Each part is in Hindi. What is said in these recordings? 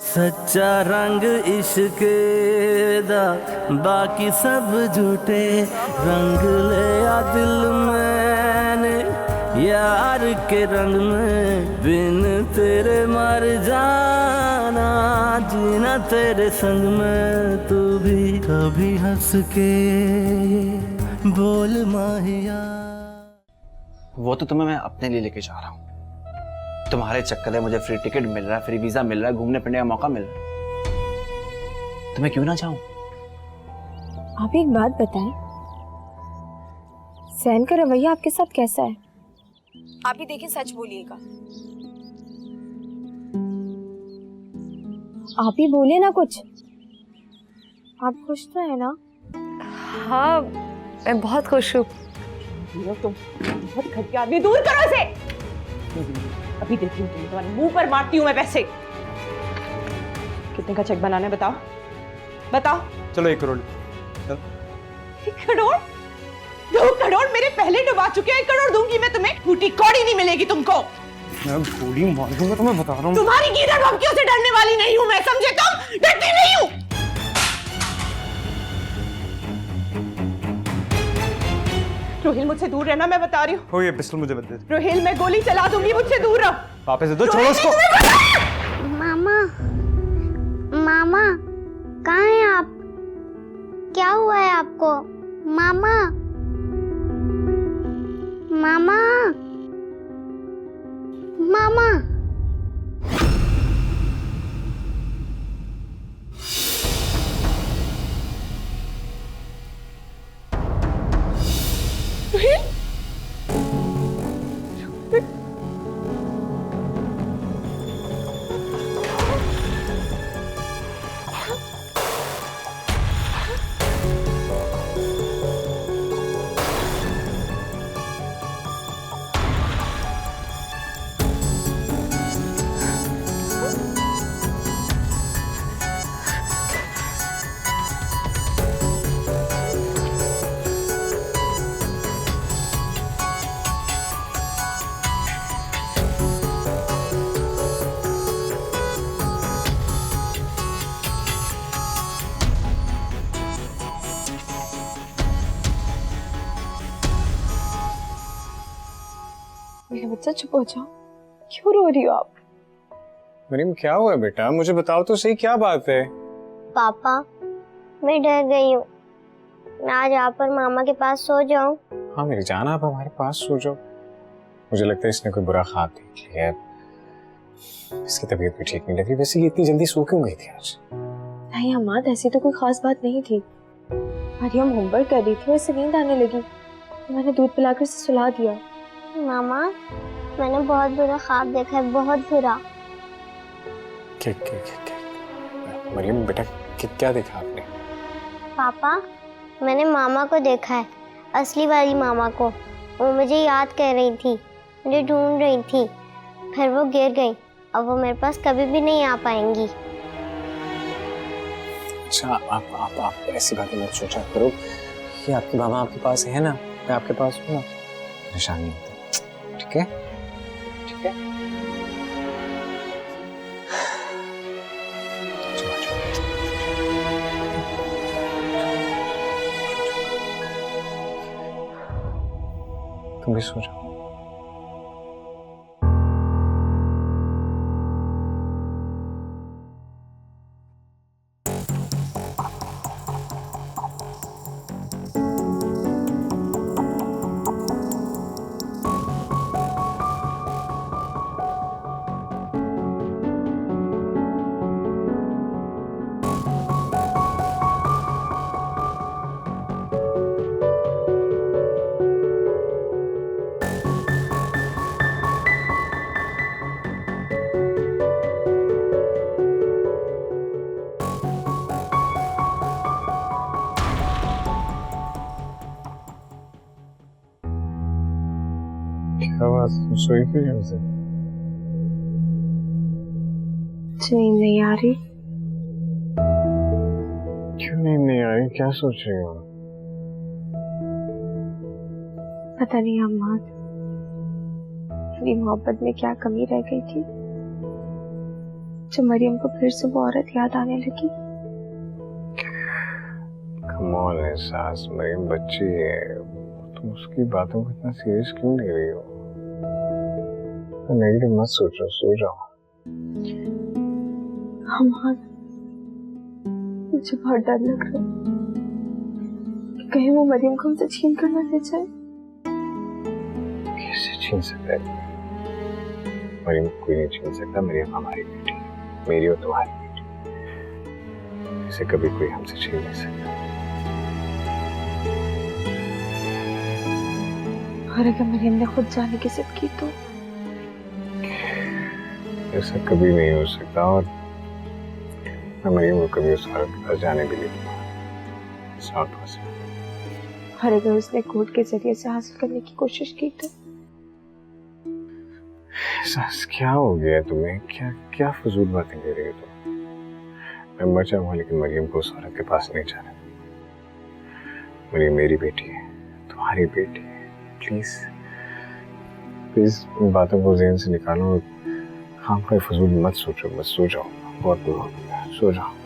सच्चा रंग इश्क दा बाकी सब झूठे रंग ले आ दिल मैंने यार के रंग में बिन तेरे मर जाना जीना तेरे संग में तू भी कभी हंस के बोल माहिया। वो तो तुम्हें मैं अपने लिए लेके जा रहा हूँ। तुम्हारे चक्कर में मुझे फ्री टिकट मिल रहा है, फ्री वीजा मिल रहा है, घूमने फिरने का मौका मिल रहा है, तो मैं क्यों ना चाहूं। आप एक बात बताएं, सैन का रवैया आपके साथ कैसा है? आप ही देखिए, सच बोलिएगा। आप ही बोले ना कुछ। आप खुश तो है ना? हाँ, मैं बहुत खुश हूँ। तुम बहुत घटिया आदमी, दूर करो इसे। अभी देखती हूँ तुम्हारे मुंह पर मारती हूँ मैं पैसे। कितने का चेक बनाना है बताओ, बताओ। चलो 1 करोड़। 1 करोड़? 2 करोड़ मेरे पहले डुबा चुके हैं, 1 करोड़ दूंगी मैं तुम्हें, फूटी कौड़ी नहीं मिलेगी तुमको। मैं गोली मार दूंगा तो मैं बता रहा हूँ। तुम्हारी गीदड़ धमकियों से डरने वाली नहीं हूँ मैं, समझे तुम? डरती नहीं हूँ। रोहिल मुझसे दूर रहना, मैं बता रही हूँ। हो ये पिस्टल मुझे मत दे। रोहिल मैं गोली चला दूंगी, मुझसे दूर रहो। वापस दे दो, छोड़ो उसको। मामा, मामा, कहाँ हैं आप? क्या हुआ है आपको? मामा, मामा, मामा। मेरा बच्चा चुप हो जाओ, क्यों रो रही हो आप? मरीम क्या हुआ बेटा, मुझे बताओ तो सही, क्या बात है? पापा, मैं डर गई हूँ। मैं आज यहाँ पर मामा के पास सो जाऊँ? हाँ मेरी जान, आप हमारे पास सो जाओ। मुझे लगता है इसने कोई बुरा ख्वाब देख लिया है, इसकी तबीयत भी ठीक नहीं लग रही। वैसे ये इतनी जल्दी सो क्यों गई थी आज? नहीं अम्मा, ऐसी तो कोई खास बात नहीं थी। मरियम होमवर्क कर रही थी, वैसे नींद आने लगी, मैंने दूध पिलाकर से सुला दिया। मामा, मैंने बहुत बुरा ख्वाब देखा है, बहुत बुरा। मरियम बेटा, क्या देखा आपने? पापा, मैंने मामा को देखा है, असली वाली मामा को। वो मुझे याद कर रही थी, मुझे ढूंढ रही थी, फिर वो गिर गई। अब वो मेरे पास कभी भी नहीं आ पाएंगी। अच्छा, आप ऐसी बातें मत सोचा करो कि आपके मामा आपके पास है ना, मैं आपके पास हूँ ना, परेशान नहीं होता, ठीक है? ठीक है? तुम भी सो जाओ। क्या बात, सोई क्यों नहीं उसे? नींद नहीं आ रही। क्यों नींद नहीं आ रही, क्या सोच रही हो? पता नहीं अम्मा, मेरी मोहब्बत में क्या कमी रह गई थी, जब मरियम को फिर से वो औरत याद आने लगी। कम ऑन एहसास, मरियम बच्ची है, तुम उसकी बातों को इतना सीरियस क्यों ले रही हो? नेगेटिव मत सोचो, सो जाओ। हमार, मुझे बहुत डर लग रहा है कि कहीं वो मरियम को हमसे छीन कर ना ले जाए। कैसे छीन सकता है? मरियम को कोई नहीं छीन सकता। मरियम हमारी बेटी है, मेरी और तुम्हारी बेटी। इसे कभी कोई हमसे छीन नहीं सकता। और अगर मरियम ने खुद जाने की जिद की तो? ऐसा कभी नहीं हो सकता, और मैं मरियम को कभी उस औरत के पास जाने भी नहीं दूंगा। It's not possible। और अगर उसने कोर्ट के जरिए से हासिल करने की कोशिश की तो? एहसास, क्या हो गया तुम्हें? क्या क्या फजूल बातें कर रही हो तुम? मैं मर जाऊंगा लेकिन मरियम को उस औरत के पास नहीं जाना। मरियम मेरी बेटी है, तुम्हारी बेटी है। प्लीज प्लीज इन बातों को ज़हन से निकालो। काम का फजूल मत सोचो, बस सो जाओ। बहुत बुरा हो गया, सो जाओ।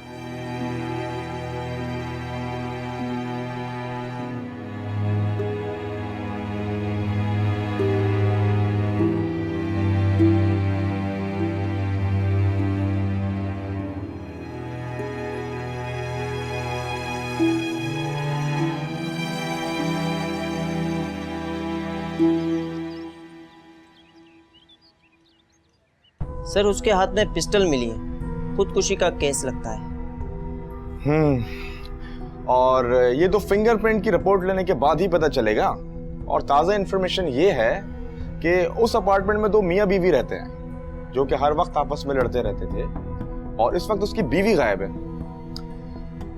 सर, उसके हाथ में पिस्टल मिली है, खुदकुशी का केस लगता है। और ये तो फिंगरप्रिंट की रिपोर्ट लेने के बाद ही पता चलेगा। और ताज़ा इन्फॉर्मेशन ये है कि उस अपार्टमेंट में 2 मियाँ बीवी रहते हैं जो कि हर वक्त आपस में लड़ते रहते थे, और इस वक्त उसकी बीवी गायब है।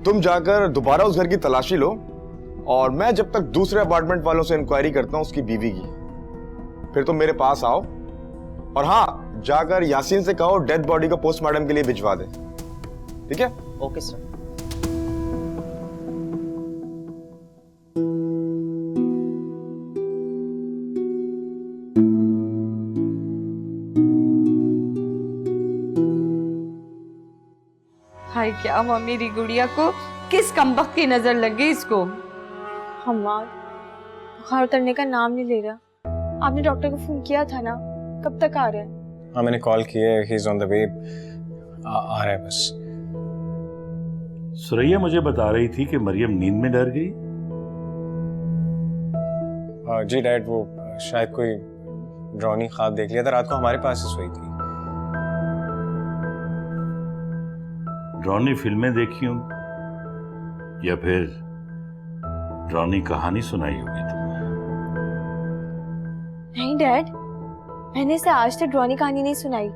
तुम जाकर दोबारा उस घर की तलाशी लो, और मैं जब तक दूसरे अपार्टमेंट वालों से इंक्वायरी करता हूँ उसकी बीवी की, फिर तुम मेरे पास आओ। और हाँ, जाकर यासीन से कहो डेड बॉडी को पोस्टमार्टम के लिए भिजवा दे। ठीक है? Okay sir. हाय, क्या हुआ मेरी गुड़िया को? किस कमबख्त की नजर लग गई इसको? हमार, बुखार उतरने का नाम नहीं ले रहा। आपने डॉक्टर को फोन किया था ना? कब तक आ रहे हैं? हाँ, मैंने कॉल किया है। He is on the way. आ रहा है बस। सुरैया मुझे बता रही थी कि मरियम नींद में डर गई। जी डैड, वो शायद कोई ड्रॉनी ख्वाब देख लिया था। रात को हमारे पास ही सोई थी। ड्रॉनी फिल्में देखी हूं या फिर ड्रॉनी कहानी सुनाई होगी तुम्हें? नहीं डैड, मैंने इसे आज तक ड्रॉनी कहानी नहीं सुनाई।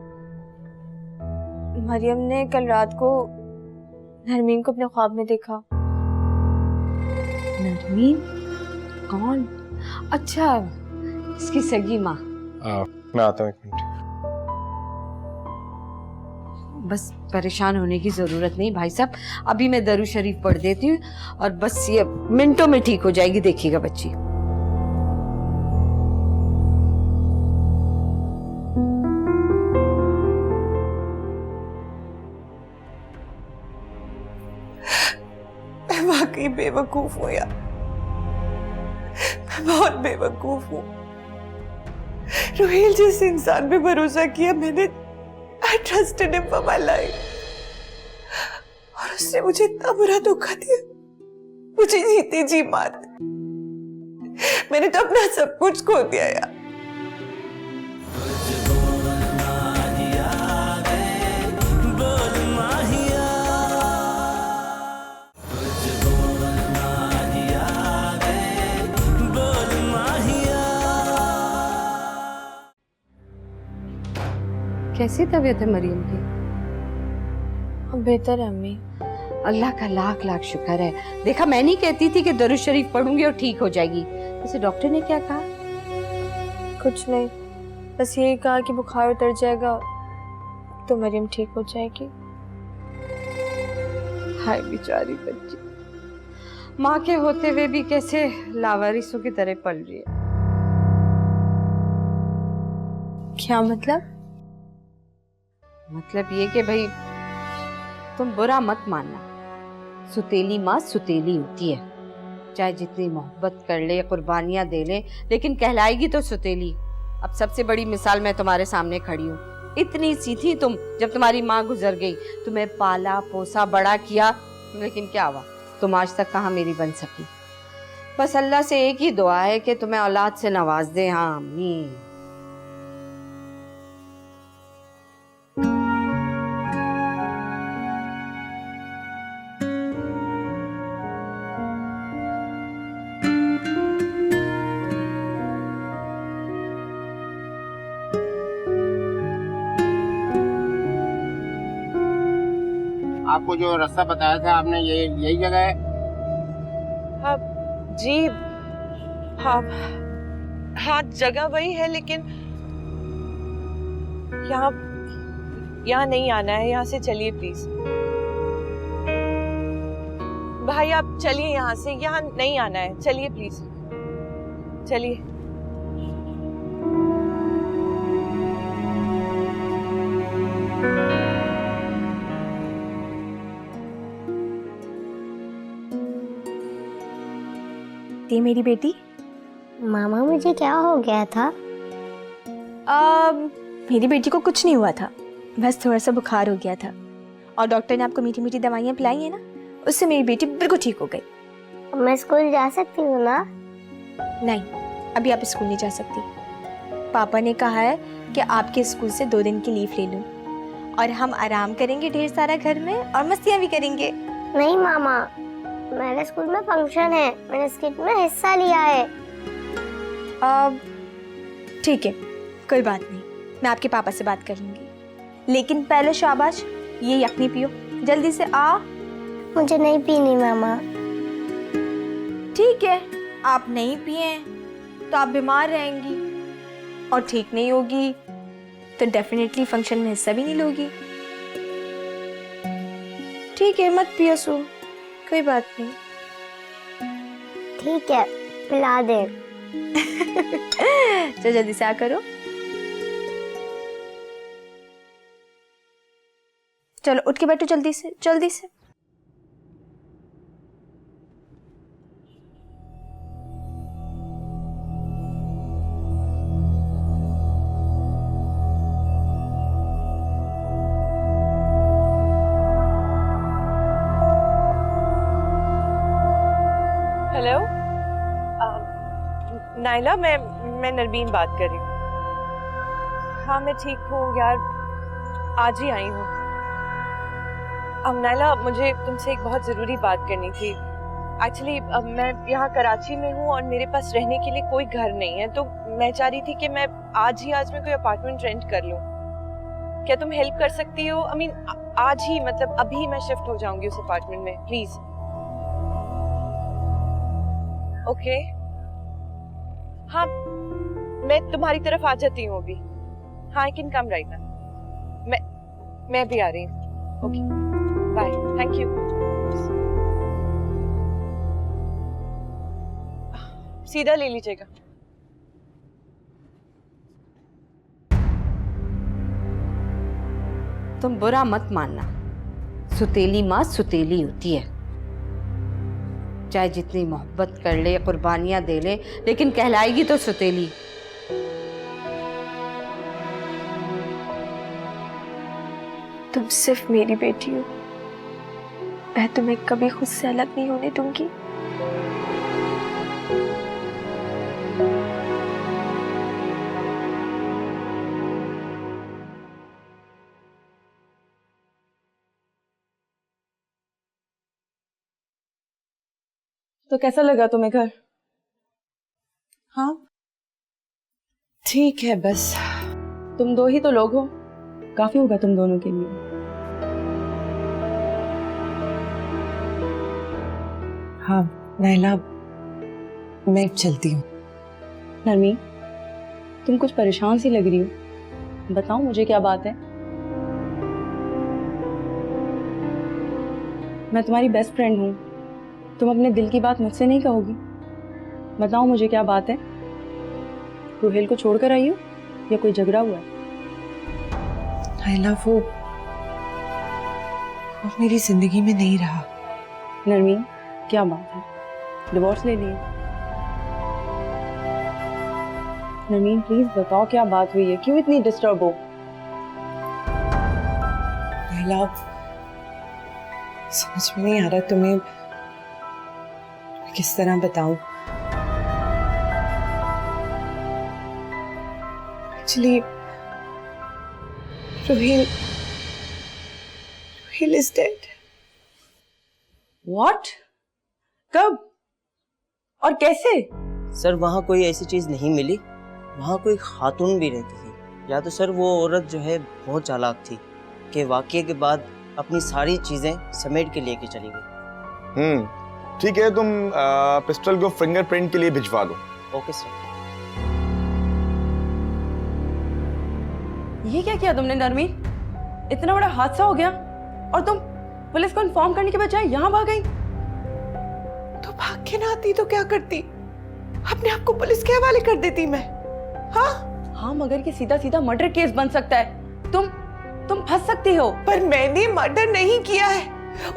मरियम ने कल रात को नरमीन को अपने ख्वाब में देखा। नरमीन? कौन? अच्छा, इसकी सगी माँ। मैं आता हूँ, एक मिनट। बस परेशान होने की जरूरत नहीं भाई साहब, अभी मैं दरूद शरीफ पढ़ देती हूँ और बस ये मिनटों में ठीक हो जाएगी, देखिएगा बच्ची। मैं वाकई बेवकूफ हूँ यार, मैं बहुत बेवकूफ हूँ। रोहिल जिस इंसान पे भरोसा किया मैंने, I trusted him for my life, और उसने मुझे इतना बुरा धोखा दिया, मुझे जीते जी मार दी। मैंने तो अपना सब कुछ खो दिया यार। कैसी तबीयत है मरियम की? अब बेहतर है अम्मी। अल्लाह का लाख लाख शुक्र है। देखा, मैं नहीं कहती थी कि दरूद शरीफ पढ़ूंगी और ठीक हो जाएगी। वैसे डॉक्टर ने क्या कहा? कुछ नहीं, बस यही कहा कि बुखार उतर जाएगा तो मरियम ठीक हो जाएगी। हाय बेचारी बच्ची, माँ के होते हुए भी कैसे लावारिसों की तरह पल रही है। क्या मतलब? मतलब ये कि भाई तुम बुरा मत मानना, सुतेली माँ सुतेली होती है, चाहे जितनी मोहब्बत कर ले, कुर्बानियां दे ले, लेकिन कहलाएगी तो सुतेली। अब सबसे बड़ी मिसाल मैं तुम्हारे सामने खड़ी हूँ। इतनी सी थी तुम जब तुम्हारी माँ गुजर गई, तुम्हें पाला पोसा बड़ा किया, लेकिन क्या हुआ, तुम आज तक कहाँ मेरी बन सकी। बस अल्लाह से एक ही दुआ है कि तुम्हें औलाद से नवाज दे। हाँ आमीन। आपको जो रास्ता बताया था आपने, यही जगह है? हाँ जी, हाँ हाँ जगह वही है, लेकिन यहाँ नहीं आना है। यहाँ से चलिए प्लीज। भाई आप चलिए यहाँ से, यहाँ नहीं आना है, चलिए प्लीज, चलिए। मेरी बेटी। मामा मुझे क्या हो गया था? मेरी बेटी को कुछ नहीं हुआ था, बस थोड़ा सा बुखार हो गया था, और डॉक्टर ने आपको मीठी मीठी दवाइयाँ पिलाई है ना, उससे मेरी बेटी बिल्कुल ठीक हो गई। मैं स्कूल जा सकती हूँ ना? नहीं, अभी आप स्कूल नहीं जा सकती। पापा ने कहा है कि आपके स्कूल से 2 दिन की लीव ले लूँ, और हम आराम करेंगे ढेर सारा घर में, और मस्तियाँ भी करेंगे। नहीं मामा, मेरे स्कूल में फंक्शन है, मैंने स्किट में हिस्सा लिया है। ठीक है, कोई बात नहीं, मैं आपके पापा से बात कर लूंगी, लेकिन पहले शाबाश ये यखनी पियो, जल्दी से आ। मुझे नहीं पीनी मामा। ठीक है, आप नहीं पिए तो आप बीमार रहेंगी, और ठीक नहीं होगी तो डेफिनेटली फंक्शन में हिस्सा भी नहीं लोगी। ठीक है, मत पियो सो, कोई बात नहीं। ठीक है, पिला दे। तो जल्दी से आ करो। चलो उठ के बैठो जल्दी से, जल्दी से। हेलो नाइला, मैं नरबीन बात कर रही हूँ। हाँ मैं ठीक हूँ यार, आज ही आई हूँ। नाइला, मुझे तुमसे एक बहुत ज़रूरी बात करनी थी। एक्चुअली मैं यहाँ कराची में हूँ और मेरे पास रहने के लिए कोई घर नहीं है, तो मैं चाह रही थी कि मैं आज में कोई अपार्टमेंट रेंट कर लूँ। क्या तुम हेल्प कर सकती हो? आई मीन आज ही, मतलब अभी मैं शिफ्ट हो जाऊंगी उस अपार्टमेंट में, प्लीज। ओके हाँ, मैं तुम्हारी तरफ आ जाती हूँ अभी। हाँ, I can come right now. मैं भी आ रही हूँ। Okay bye, thank you. सीधा ले लीजिएगा। तुम बुरा मत मानना, सुतेली माँ सुतेली होती है, चाहे जितनी मोहब्बत कर ले, कुर्बानियां दे ले, लेकिन कहलाएगी तो सुतेली। तुम सिर्फ मेरी बेटी हो, मैं तुम्हें कभी खुद से अलग नहीं होने दूंगी। तो कैसा लगा तुम्हें घर? हाँ ठीक है, बस तुम दो ही तो लोग हो, काफी होगा तुम दोनों के लिए। हाँ नाइला, मैं चलती हूँ। नरमी, तुम कुछ परेशान सी लग रही हो, बताओ मुझे क्या बात है। मैं तुम्हारी बेस्ट फ्रेंड हूँ, तुम अपने दिल की बात मुझसे नहीं कहोगी? बताओ मुझे क्या बात है। रुहेल को छोड़कर आई हो या कोई झगड़ा हुआ है? नाइला, वो अब मेरी जिंदगी में नहीं रहा। नरमीन, क्या बात है? डिवोर्स ले लिए? नरमीन प्लीज बताओ क्या बात हुई है, क्यों इतनी डिस्टर्ब हो? नाइला, समझ में नहीं आ रहा तुम्हें किस तरह बताऊं। Actually Rohail is dead. What? कब और कैसे? सर वहाँ कोई ऐसी चीज नहीं मिली, वहाँ कोई खातून भी रहती थी। या तो सर वो औरत जो है बहुत चालाक थी कि वाकये के बाद अपनी सारी चीजें समेट के लेके चली गई। ठीक है, तुम पिस्टल को फिंगरप्रिंट के लिए भिजवा दो। Okay sir. ये क्या किया तुमने नरमीन? इतना बड़ा हादसा हो गया और तुम पुलिस को इन्फॉर्म करने के बजाय यहाँ भाग गई। तो भाग के ना आती तो क्या करती? अपने आप को पुलिस के हवाले कर देती मैं। हाँ, मगर ये सीधा सीधा मर्डर केस बन सकता है। तुम फंस सकती हो। पर मैंने मर्डर नहीं किया है,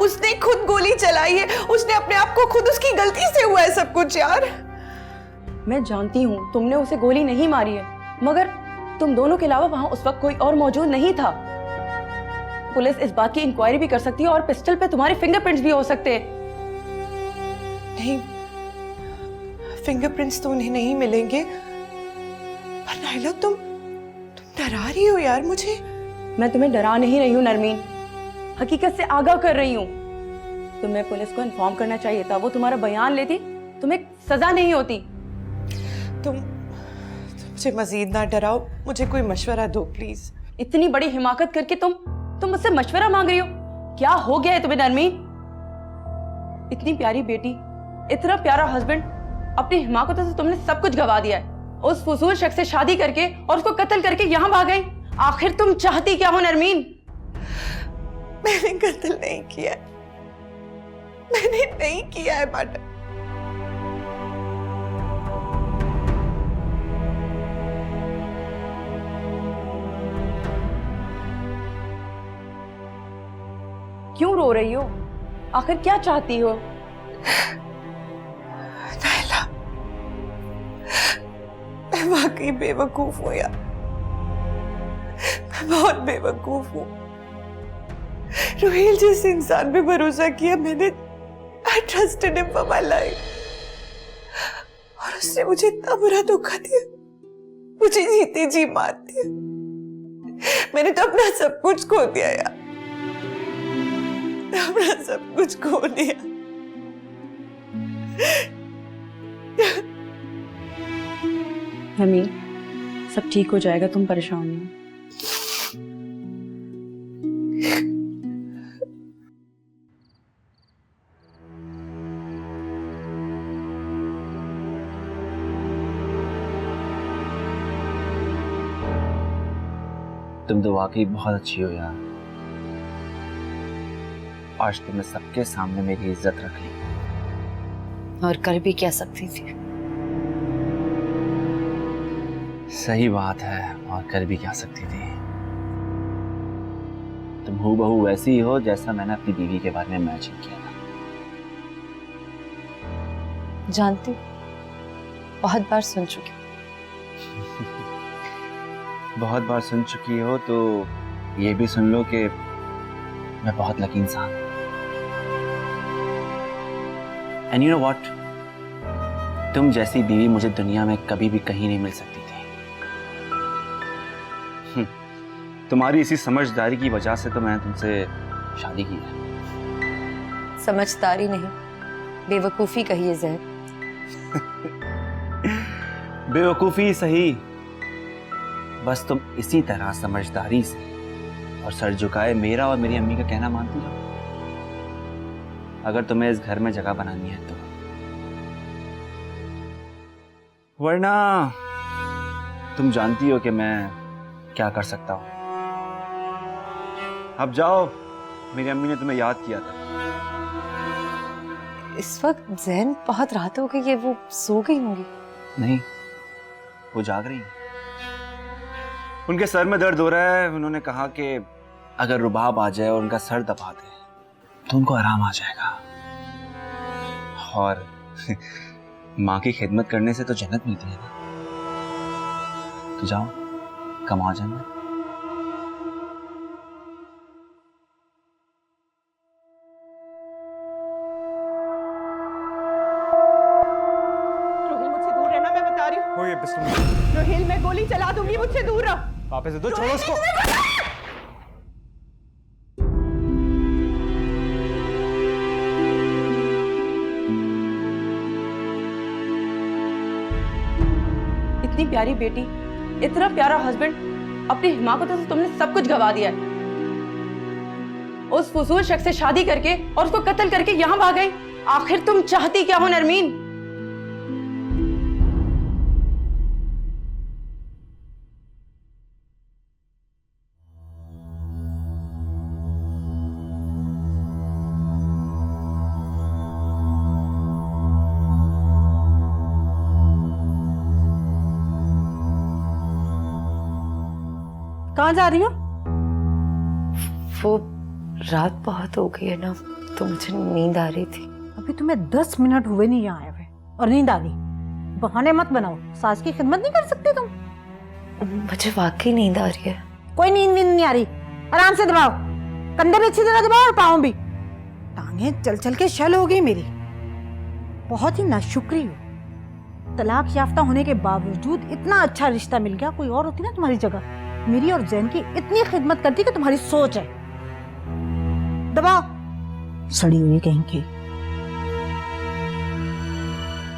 उसने खुद गोली चलाई है, उसने अपने आप को खुद, उसकी गलती से हुआ है सब कुछ यार। मैं जानती हूँ तुमने उसे गोली नहीं मारी है, मगर तुम दोनों के अलावा वहाँ उस वक्त कोई और मौजूद नहीं था। पुलिस इस बात की इंक्वायरी भी कर सकती है और पिस्टल पे तुम्हारे फिंगरप्रिंट्स भी हो सकते हैं। नहीं, फिंगरप्रिंट्स तो उन्हें नहीं मिलेंगे। पर नाइला, तुम डरा रही हो यार मुझे। मैं तुम्हें डरा नहीं रही हूँ नरमीन, हकीकत से आगाह कर रही हूँ। तुम्हें पुलिस को इन्फॉर्म करना चाहिए था, वो तुम्हारा बयान लेती, तुम्हें सजा नहीं होती। तुम मुझे मजीद ना डराओ, मुझे कोई मशवरा दो प्लीज। इतनी बड़ी हिमाकत करके तुम मुझसे मशवरा मांग रही हो? क्या हो गया है तुम्हें नरमीन? इतनी प्यारी बेटी, इतना प्यारा हस्बैंड, अपनी हिमाकतों से तुमने सब कुछ गवा दिया है। उस फजूल शख्स से शादी करके और उसको कत्ल करके यहाँ भाग गई। आखिर तुम चाहती क्या हो नरमीन? मैंने कत्ल नहीं किया, मैंने नहीं किया है मर्डर। क्यों रो रही हो? आखिर क्या चाहती हो? नाइला, मैं वाकई बेवकूफ हूँ यार, मैं बहुत बेवकूफ हूँ। रोहिल जिस इंसान पे भरोसा किया मैंने, I trusted him for my life, और उसने मुझे इतना बुरा धोखा दिया, मुझे जीते जी मार दिया। मैंने तो अपना सब कुछ खो दिया यार, अपना सब कुछ खो दिया। नरमीन, सब ठीक हो जाएगा, तुम परेशान नहीं। तुम तो वाकई बहुत अच्छी हो यार। आज तुमने सबके सामने मेरी इज्जत रख ली। और कर भी क्या सकती थी? सही बात है, और कर भी क्या सकती थी। तुम हूबहू वैसी ही हो जैसा मैंने अपनी बीवी के बारे में इमेजिन किया था। जानती हूँ, बहुत बार सुन चुकी हूँ। बहुत बार सुन चुकी हो तो ये भी सुन लो कि मैं बहुत लकी इंसान हूं। एंड यू नो व्हाट, तुम जैसी बीवी मुझे दुनिया में कभी भी कहीं नहीं मिल सकती थी। तुम्हारी इसी समझदारी की वजह से तो मैंने तुमसे शादी की है। समझदारी नहीं, बेवकूफी कहिए ज़हर। बेवकूफी सही, बस तुम इसी तरह समझदारी से और सर झुकाए मेरा और मेरी अम्मी का कहना मानती हो। अगर तुम्हें इस घर में जगह बनानी है तो, वरना तुम जानती हो कि मैं क्या कर सकता हूं। अब जाओ, मेरी अम्मी ने तुम्हें याद किया था। इस वक्त जहन बहुत रात हो गई है, वो सो गई होंगी। नहीं, वो जाग रही है। उनके सर में दर्द हो रहा है। उन्होंने कहा कि अगर रुबाब आ जाए और उनका सर दबा दे तो उनको आराम आ जाएगा। और माँ की खिदमत करने से तो जन्नत मिलती है ना। तो जाओ, कमाओ जन्नत। रोहिल मुझसे दूर रहना, मैं बता रही हूँ। ये पिस्तौल रोहिल मैं गोली चला दूंगी, मुझसे दूर रहो। वापस दे दो, छोड़ो उसको। इतनी प्यारी बेटी, इतना प्यारा हस्बैंड, अपनी हिमाकतों से तुमने सब कुछ गवा दिया है। उस फजूल शख्स से शादी करके और उसको कत्ल करके यहाँ भाग गई। आखिर तुम चाहती क्या हो नरमीन? कहाँ जा रही हो? वो रात बहुत हो गई है ना, तो मुझे नींद आ रही थी। अभी तुम्हें 10 मिनट हुए नहीं यहाँ आए हुए और नींद आ गई। बहाने मत बनाओ, सास की खिदमत नहीं कर सकते तुम? मुझे वाकई नींद आ रही है। कोई नींद नहीं आ रही, आराम से दबाओ, कंधे भी अच्छी तरह दबाओ और पाँव भी। टांगे चल चल के शल हो गई मेरी। बहुत ही नाशुक्री हो, तलाक याफ्ता होने के बावजूद इतना अच्छा रिश्ता मिल गया। कोई और होती ना तुम्हारी जगह, मेरी और जैन की इतनी खिदमत करती कि तुम्हारी सोच है। दबाओ, सड़ी हुई कहीं की।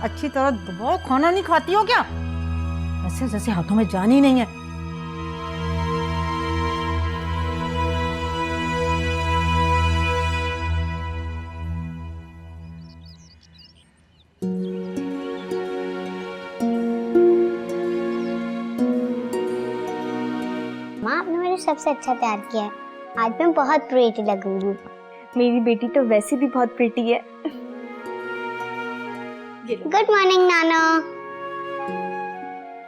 अच्छी तरह दबाओ। खाना नहीं खाती हो क्या? ऐसे जैसे हाथों में जान ही नहीं है। माँ, आपने मुझे सबसे अच्छा तैयार किया है। आज मैं बहुत प्रीटी लगूंगी। मेरी बेटी तो वैसे भी बहुत प्रिटी है। गुड मॉर्निंग नाना।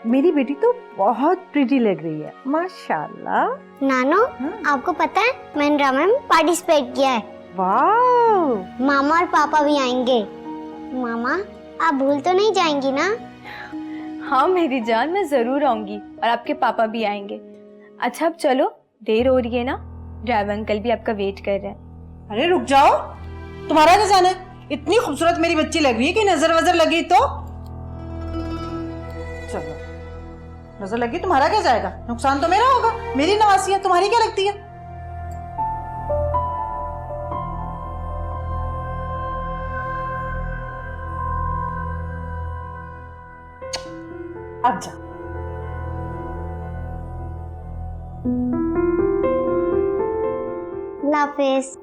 मेरी बेटी तो बहुत प्रिटी लग रही है, माशाल्लाह। नानो, आपको पता है मैंने ड्रामा में पार्टिसिपेट किया है। वाह! मामा और पापा भी आएंगे। मामा, आप भूल तो नहीं जाएंगी ना? हाँ मेरी जान, मैं जरूर आऊंगी और आपके पापा भी आएंगे। अच्छा अब चलो, देर हो रही है ना, ड्राइवर अंकल भी आपका वेट कर रहे हैं। अरे रुक जाओ, तुम्हारा क्या जाना है? इतनी खूबसूरत मेरी बच्ची लग रही है कि नजर वजर लगी तो? चलो, नजर लगी तुम्हारा क्या जाएगा? नुकसान तो मेरा होगा, मेरी नवासी है, तुम्हारी क्या लगती है? अब जा। अल्लाह हाफिज।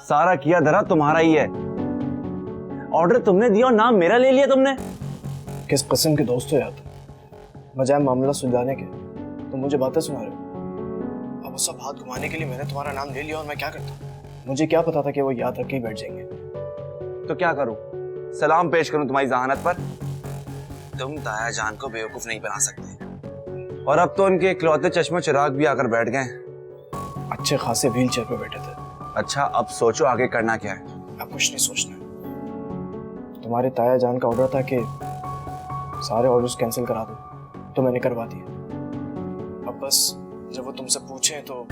सारा किया धरा तुम्हारा ही है। ऑर्डर तुमने दिया और नाम मेरा ले लिया तुमने। किस किस्म के दोस्त हो यार? बजाय मामला सुलझाने के तो मुझे बातें सुना रहे हो। अब वो सब हाथ घुमाने के लिए मैंने तुम्हारा नाम ले लिया और मैं क्या करता? मुझे क्या पता था कि वो याद रख के ही बैठ जाएंगे। तो क्या करूं? सलाम पेश करूं तुम्हारी जहानत पर? तुम ताया जान को बेवकूफ नहीं बना सकते। और अब तो उनके इकलौते चश्मे चिराग भी आकर बैठ गए। अच्छे खासे व्हील चेयर पे बैठे थे। अच्छा अब सोचो आगे करना क्या है? अब कुछ नहीं सोचना। तुम्हारे ताया जान का ऑर्डर था कि सारे ऑर्डर्स कैंसिल करा दो, तो मैंने करवा दिए। अब बस जब वो तुमसे पूछे तो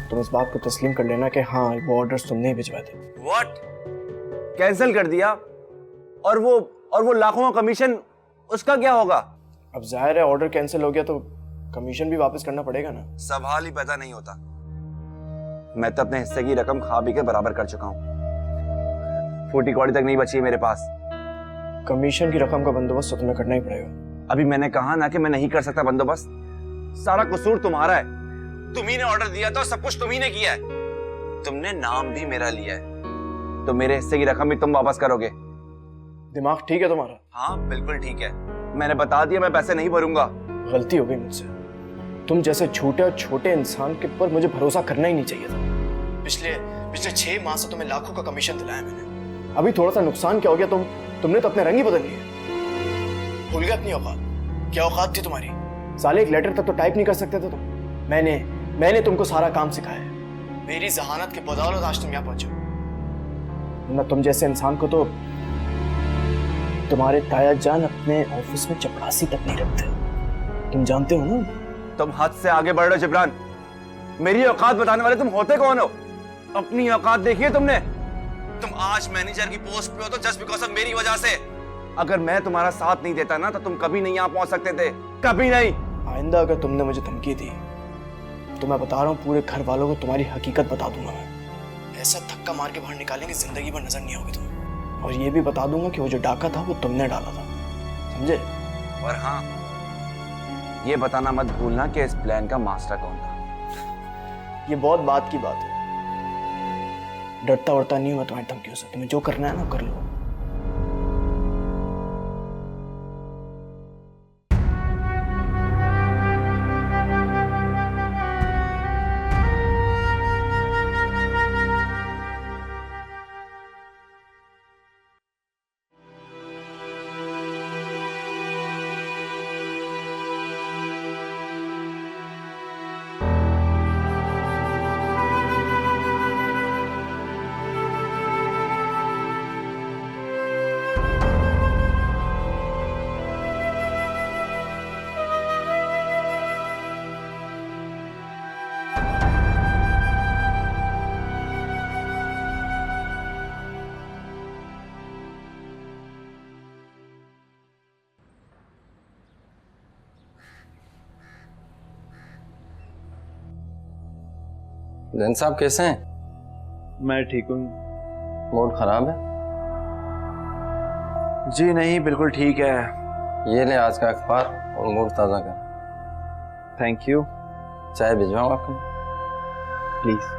तुम इस बात को तस्लीम कर लेना कि हाँ वो ऑर्डर्स तुमने ही भिजवाए थे। व्हाट? कैंसिल कर दिया? और वो लाखों का कमीशन, उसका क्या होगा? अब जाहिर है ऑर्डर कैंसिल हो गया तो कमीशन भी वापस करना पड़ेगा ना। सवाल ही पैदा नहीं होता। मैं तो अपने हिस्से की रकम खा पी के बराबर कर चुका हूं। फूटी कौड़ी तक नहीं बची है मेरे पास। कमीशन की रकम का बंदोबस्त तो तुम्हें करना ही पड़ेगा। अभी मैंने कहा ना कि मैं नहीं कर सकता बंदोबस्त। सारा कसूर तुम्हारा है, तुम्ही ने ऑर्डर दिया था, सब कुछ तुम्ही ने किया है, तुमने नाम भी मेरा लिया है, तो मेरे हिस्से की रकम भी तुम वापस करोगे। दिमाग ठीक है तुम्हारा? हाँ बिल्कुल ठीक है, मैंने बता दिया मैं पैसे नहीं भरूंगा। गलती हो गई मुझसे। तुम जैसे छोटे और छोटे इंसान के ऊपर मुझे भरोसा करना ही नहीं चाहिए था। पिछले 6 माह से तुम्हें लाखों का कमीशन दिलाया मैंने, अभी थोड़ा सा नुकसान क्या हो गया? तुमने तो अपने रंग ही बदल लिए। भूल गए अपनी औकात? क्या औकात थी तुम्हारी? साले एक लेटर तक तो टाइप नहीं कर सकते थे तुम। मैंने तुमको सारा काम सिखाया है। मेरी जहानत के बदौलत आज तुम यहाँ पहुंचे हो। ना तुम जैसे इंसान को तो तुम्हारे ताया जान अपने ऑफिस में चपरासी तक नहीं रखते। तुम जानते हो ना? तुम हद से आगे बढ़ रहे हो जिब्रान। मेरी औकात बताने वाले तुम होते कौन हो? अपनी औकात देखिए तुमने। तुम आज मैनेजर की पोस्ट पे हो तो जस्ट बिकॉज ऑफ मेरी वजह से। अगर मैं तुम्हारा साथ नहीं देता ना तो तुम कभी नहीं यहाँ पहुंच सकते थे, कभी नहीं। आइंदा अगर तुमने मुझे धमकी दी तो मैं बता रहा हूँ पूरे घर वालों को तुम्हारी हकीकत बता दूंगा मैं। ऐसा धक्का मार के बाहर निकालेंगे जिंदगी भर नजर नहीं आओगे तुम। और ये भी बता दूंगा कि वो जो डाका था वो तुमने डाला था, समझे? और हाँ, ये बताना मत भूलना कि इस प्लान का मास्टर कौन था। ये बहुत बात की बात है। डरता वरता नहीं हूं मैं तुम्हारी धमकियों से। तुम्हें जो करना है ना कर लो। जैन साहब कैसे हैं? मैं ठीक हूँ। मूड खराब है? जी नहीं, बिल्कुल ठीक है। ये ले आज का अखबार और मूड ताज़ा कर। Thank you. चाय भिजवाऊँ आपको? Please.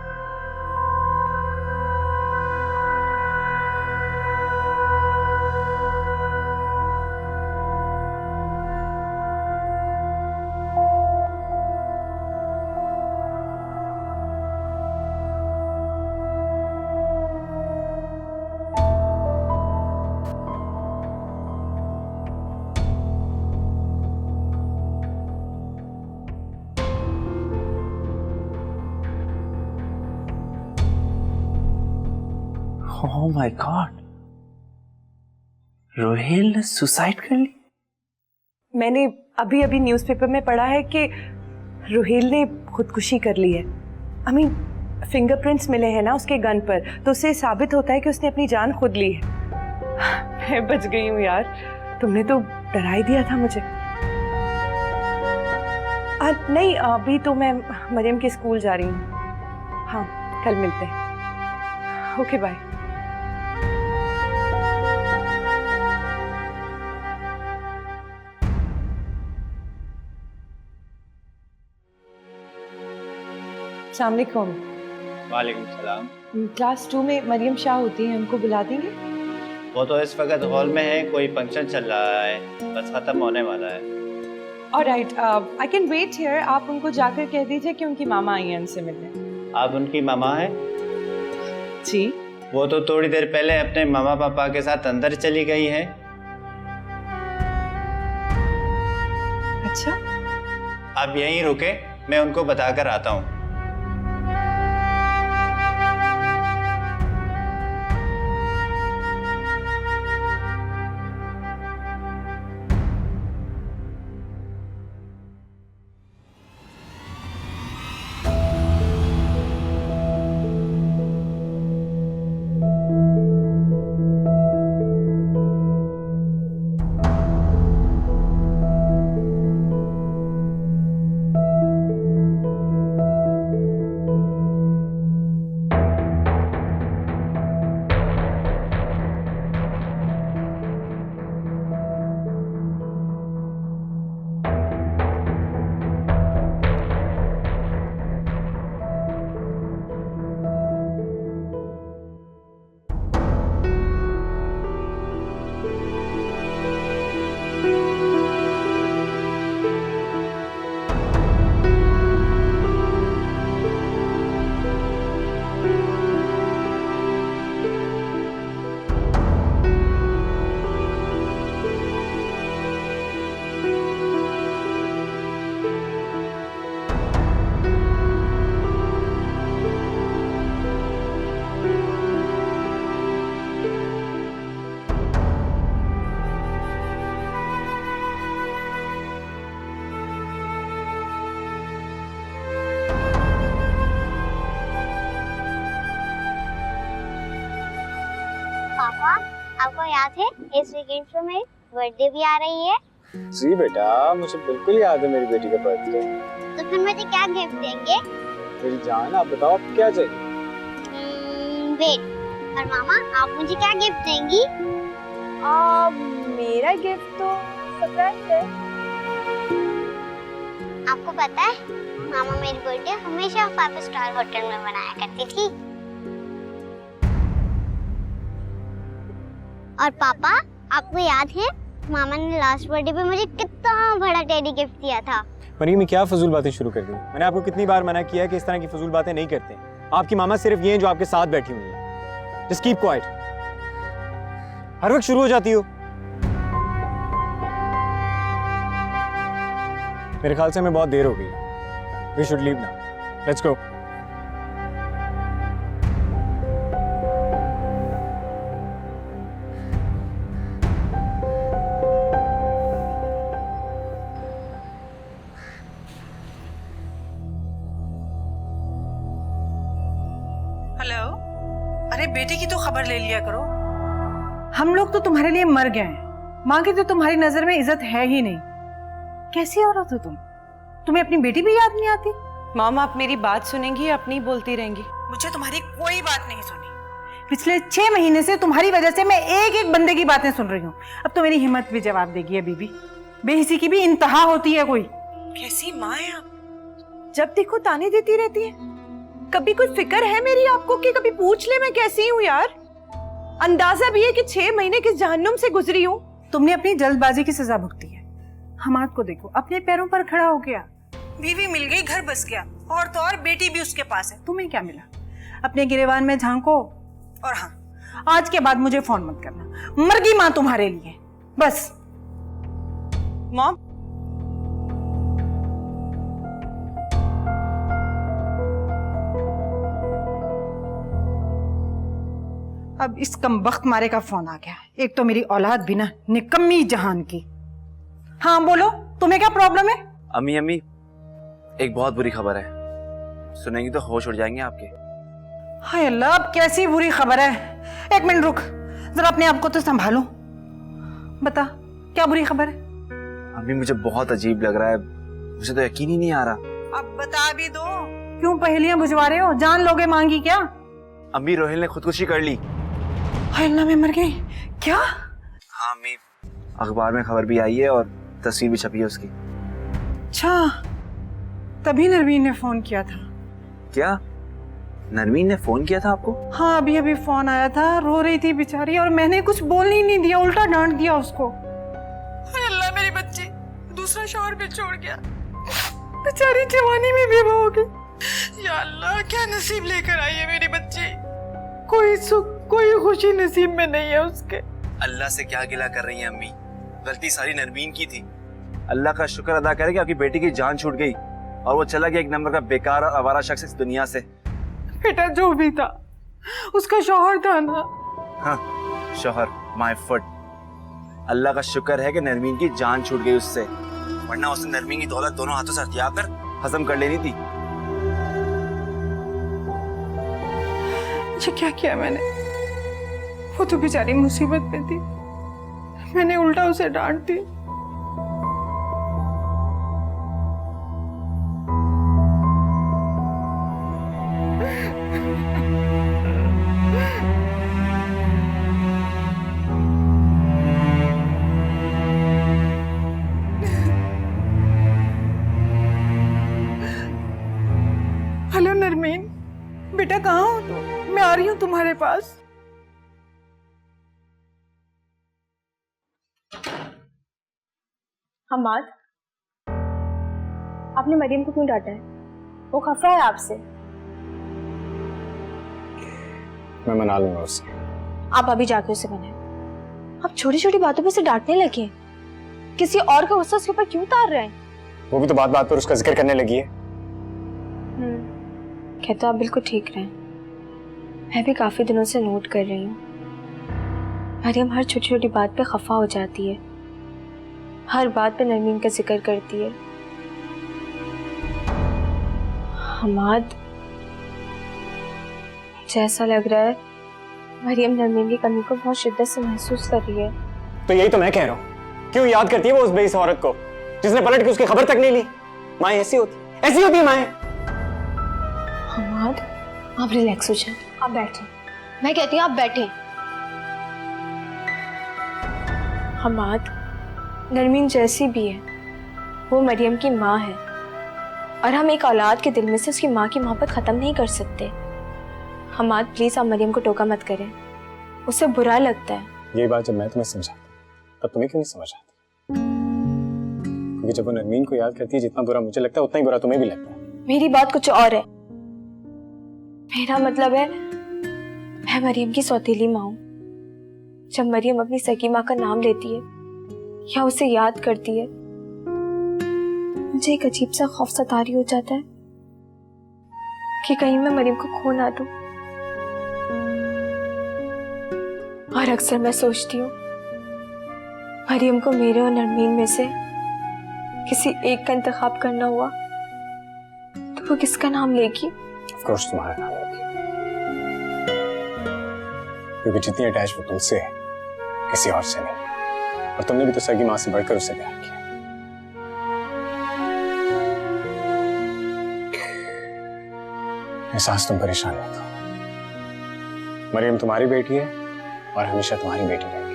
Oh my God, Rohel ने सुसाइड कर ली? मैंने अभी अभी न्यूज़पेपर में पढ़ा है कि रोहेल ने खुदकुशी कर ली है। आई मीन फिंगरप्रिंट्स मिले हैं ना उसके गन पर, तो उससे साबित होता है कि उसने अपनी जान खुद ली है। मैं बच गई हूँ यार, तुमने तो डरा ही दिया था मुझे। नहीं, अभी तो मैं मरियम के स्कूल जा रही हूँ। हाँ, कल मिलते हैं। Okay bye. अस्सलाम वालेकुम। वालेकुम सलाम। क्लास 2 में मरियम शाह होती हैं, उनको बुला देंगे? वो तो इस वक्त हॉल में है, कोई फंक्शन चल रहा है, बस खत्म होने वाला है। Alright, I can wait here. आप उनको जाकर कह दीजिए कि उनकी मामा आई हैं उनसे मिलने। आप उनकी मामा हैं? जी। वो तो थोड़ी देर पहले अपने मामा पापा के साथ अंदर चली गई हैं। अच्छा, आप यहीं रुके, मैं उनको बताकर आता हूँ। पापा आपको याद है इस वीकेंड पे मेरी बर्थडे भी आ रही है? जी बेटा, मुझे बिल्कुल याद है मेरी बेटी का बर्थडे। तो फिर मुझे क्या गिफ्ट देंगे? मेरी जान, आप बताओ आपको क्या चाहिए? वेट, और मामा आप मुझे क्या गिफ्ट देंगी? मेरा गिफ्ट तो सरप्राइज है। आपको पता है मामा मेरी बर्थडे हमेशा 5 स्टार होटल में मनाया करती थी। और पापा आपको याद है मामा ने लास्ट बर्थडे पे मुझे कितना बड़ा टेडी गिफ्ट दिया था। मरीम, क्या फजूल बातें शुरू कर दी? मैंने आपको कितनी बार मना किया है कि इस तरह की फजूल बातें नहीं करते। आपकी मामा सिर्फ ये हैं जो आपके साथ बैठी हुई हैं। Just keep quiet. हर वक्त शुरू हो जाती हो। मेरे ख्याल से हमें बहुत देर हो गई। We should leave now. Let's go. Hello, अरे बेटी की तो खबर ले लिया करो। हम लोग तो तुम्हारे लिए मर गए हैं। माँ की तो तुम्हारी नजर में इज्जत है ही नहीं। कैसी औरत हो तुम? तुम्हें अपनी बेटी भी याद नहीं आती? मामा, आप मेरी बात सुनेंगी या अपनी बोलती रहेंगी? मुझे तुम्हारी कोई बात नहीं सुनी। पिछले 6 महीने से तुम्हारी वजह से मैं एक एक बंदे की बातें सुन रही हूँ। अब तो मेरी हिम्मत भी जवाब देगी है बीबी। बेहिसी की भी इंतहा होती है कोई। कैसी माँ है आप? जब देखो ताने देती रहती है। कभी कोई फिक्र है मेरी आपको कि कभी पूछ ले मैं कैसी हूँ यार? अंदाजा भी है कि 6 महीने किस जहन्नुम से गुजरी हूँ। तुमने अपनी जल्दबाजी की सजा भुगती है। हमाद को देखो, अपने पैरों पर खड़ा हो गया, बीवी मिल गई, घर बस गया, और तो और बेटी भी उसके पास है। तुम्हें क्या मिला? अपने गिरेबान में झांको। और हाँ, आज के बाद मुझे फोन मत करना। मर गई माँ तुम्हारे लिए, बस। मॉम, अब इस कमबख्त मारे का फोन आ गया। एक तो मेरी औलाद भी ना निकम्मी जहान की। हाँ बोलो, तुम्हें क्या प्रॉब्लम है? अम्मी अम्मी, एक बहुत बुरी खबर है, सुनेंगी तो होश उड़ जाएंगे आपके। हाय अल्लाह, अब कैसी बुरी खबर है? एक मिनट रुक, जरा अपने आप को तो संभालो। बता, क्या बुरी खबर है? अम्मी मुझे बहुत अजीब लग रहा है, मुझे तो यकीन ही नहीं आ रहा। अब बता भी दो। क्यों पहेलियां बुझवा रहे हो? जान लोगे मांगी क्या? अम्मी, रोहिल ने खुदकुशी कर ली। हाय अल्लाह, मैं मर गई क्या? हाँ अम्मी, अखबार में खबर भी आई है और तस्वीर भी छपी है उसकी। अच्छा, तभी नरवीन ने फोन किया था। क्या नरवीन ने फोन किया था आपको? हाँ, अभी अभी फोन आया था। रो रही थी बेचारी, और मैंने कुछ बोलने ही नहीं दिया, उल्टा डांट दिया उसको। हाय अल्लाह, मेरी बच्ची दूसरा शौहर भी छोड़ गया, बेचारी जवानी में बेवा हो गई। या अल्लाह, क्या नसीब लेकर आई है मेरी बच्ची। कोई सुख, कोई खुशी नसीब में नहीं है उसके। अल्लाह से क्या गिला कर रही हैं अम्मी? गलती सारी नरवीन की थी। अल्लाह का शुक्र अदा करें कि आपकी बेटी की जान छूट गई और वो चला गया एक नंबर का बेकार और आवारा शख्स इस दुनिया से। बेटा जो भी था, उसका शौहर था ना। हाँ, शौहर, माय फुट। अल्लाह का शुक्र है कि नरमीन की जान छूट गई उससे, वरना उसने नरमीन की दौलत दोनों हाथों से हथिया कर हजम कर लेनी थी। ये क्या किया मैंने? वो तो बेचारी मुसीबत में थी, मैंने उल्टा उसे डांट दी। हेलो नरमीन, बेटा कहाँ हो तुम? मैं आ रही हूँ तुम्हारे पास। हमाद, आपने मरियम को क्यों डांटा है? वो खफा है आपसे। मैं मना लूंगा उससे। आप अभी जाके उसे मनाएं। आप छोटी छोटी बातों पे उसे डांटने लगे। किसी और का गुस्सा उसके ऊपर क्यों उतार रहे हैं? वो भी तो बात बात पर उसका जिक्र करने लगी है। कहते आप बिल्कुल ठीक रहे। मैं भी काफी दिनों से नोट कर रही हूँ, मरियम हर छोटी छोटी बात पे खफा हो जाती है, हर बात पे नरमीन का जिक्र करती है। हमाद, मुझे ऐसा लग रहा है मरियम नरमीन की कमी को बहुत शिद्दत से महसूस कर रही है। तो यही तो मैं कह रहा हूँ, क्यों याद करती है वो उस बेइस औरत को जिसने पलट के उसकी खबर तक नहीं ली? माँ ऐसी होती है माँ। हमाद, आप रिलैक्स हो जाए, आप बैठे। मैं कहती हूँ आप बैठे। हमाद, नरमीन जैसी भी है वो मरियम की माँ है और हम एक औलाद के दिल में से उसकी माँ की मोहब्बत खत्म नहीं कर सकते। हमाद प्लीज आप मरियम को टोका मत करें, उसे बुरा लगता है। ये बात जब मैं तुम्हें समझाता तब तुम्हें क्यों नहीं समझ आती? क्योंकि जब वो नरमीन को याद करती है जितना बुरा मुझे लगता है उतना ही बुरा तुम्हें भी लगता है। मेरी बात कुछ और है। मेरा मतलब है मैं मरियम की सौतेली माँ हूँ। जब मरियम अपनी सगी माँ का नाम लेती है या उसे याद करती है, मुझे एक अजीब सा खौफ सतारी हो जाता है कि कहीं मैं मरियम को खो ना दूं। और अक्सर मैं सोचती हूँ मरियम को मेरे और नरमीन में से किसी एक का इंतखाब करना हुआ तो वो किसका नाम लेगी? ऑफ कोर्स तुम्हारा नाम लेगी, क्योंकि जितनी अटैच वो तुमसे है किसी और से नहीं, और तुमने भी तो सगी माँ से बढ़कर उससे प्यार किया। एहसास तुम परेशान मत हो, मरियम तुम्हारी बेटी है और हमेशा तुम्हारी बेटी रहेगी।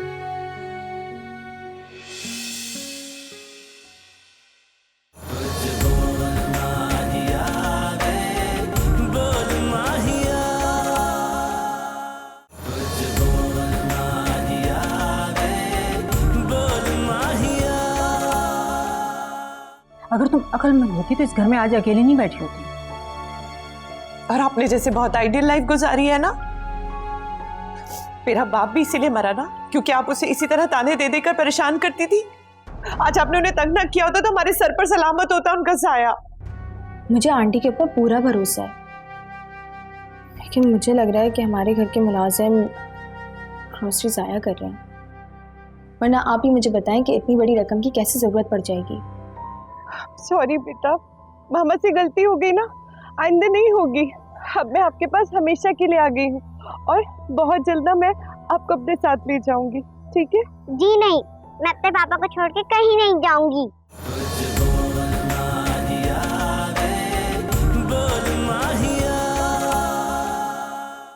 अगर तुम अक्लमंद होती तो इस घर में आज अकेले नहीं बैठी होती। और आपने जैसे बहुत आइडियल लाइफ गुजारी है ना। मेरा बाप भी इसीलिए मरा ना, क्योंकि आप उसे इसी तरह ताने दे देकर परेशान करती थी। आज आपने उन्हें तंग ना किया होता तो हमारे सर पर सलामत होता उनका साया। मुझे आंटी के ऊपर पूरा भरोसा है, लेकिन मुझे लग रहा है कि हमारे घर के मुलाजिम ग्रोसरी ज़ाया कर रहे हैं। वरना आप ही मुझे बताएं कि इतनी बड़ी रकम की कैसे ज़रूरत पड़ जाएगी। सॉरी बेटा, मामा से गलती हो गई ना, आइंदा नहीं होगी। अब मैं आपके पास हमेशा के लिए आ गई हूँ और बहुत जल्द ना मैं आपको अपने साथ ले जाऊंगी, ठीक है? जी नहीं, मैं अपने पापा को छोड़ के कहीं नहीं जाऊंगी।